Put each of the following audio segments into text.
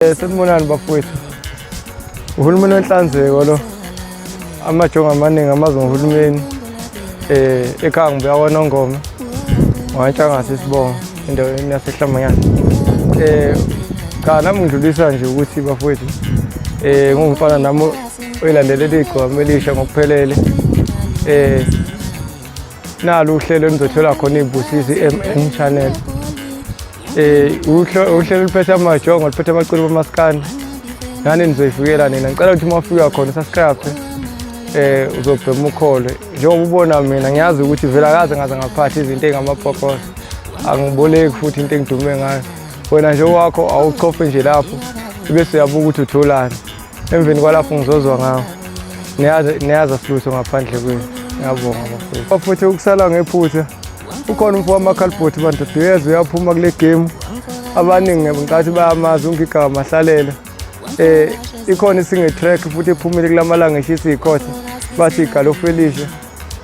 Sanibonani bafowethu. Uhulumeni wenhlanzeko lo. Amajongo amaningi amazi ngohulumeni ekhaya ngibuya kwaNongoma. Wantshanga sisibonga endaweni yaseHlamanyana. Cha nami ngidlulisa nje ukuthi bafowethu ngumfana nami oyilandelela igama elisha ngokuphelele. Nalo uhlelo enizothola khona izibusizi MN channel. Uhlelo luphethe amajongo luphethe amaciko bamaskandi. Nani nizoyifikela nina ngicela ukuthi mafika khona subscribe uzobhema ukhole njengoba ubona mina ngiyazi ukuthi vela kaze ngaze ngaphatha izinto ezingamapokoso angiboleki futhi into engidume ngayo wena nje wakho awuchofe nje lapho bese uyabuka ukuthi utholani emveni kwalapho ngizozwa ngawo niyaza silutho ngaphandle kwenu ngiyabonga bafowethu ukusala ngephutha ukhona umfo wamakhalibhothi bantu uyeza uyaphuma kule game abaningi ngicathi bayamazi ungigaba mahlalela ikhona isinge-track futhi ephumile kulamalanga eshisa ikhotha bathi igalo felisha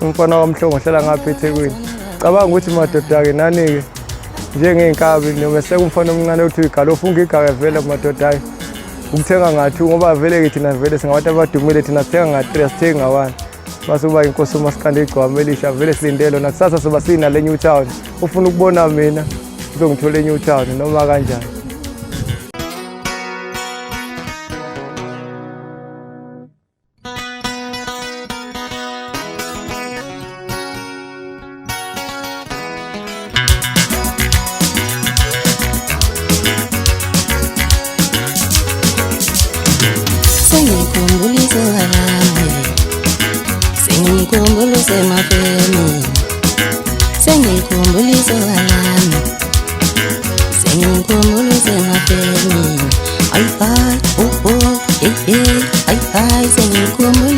umfana wamhlongo ohlala ngapha eThekwini cabanga ukuthi madoda-ke nani-ke njengey'nkabi noma sekumfana omncane uthi igalo funga igaba vele madoda-ke ukuthenga nga-2 ngoba vele-ke thina vele singabantu abadumile thina sithenga nga-3 sithengi nga-1 base uba inkosi umasikandi igcwama elisha vele silindele nakusasa soba sinale New Town ufuna ukubona mina uzongithola eNew Town noma kanjani. Sengikhumbulise mafemi, sengikhumbulise walami, sengikhumbulise mafemi. Ay ay, oh oh, eh eh, ay ay, sengikhumbulise.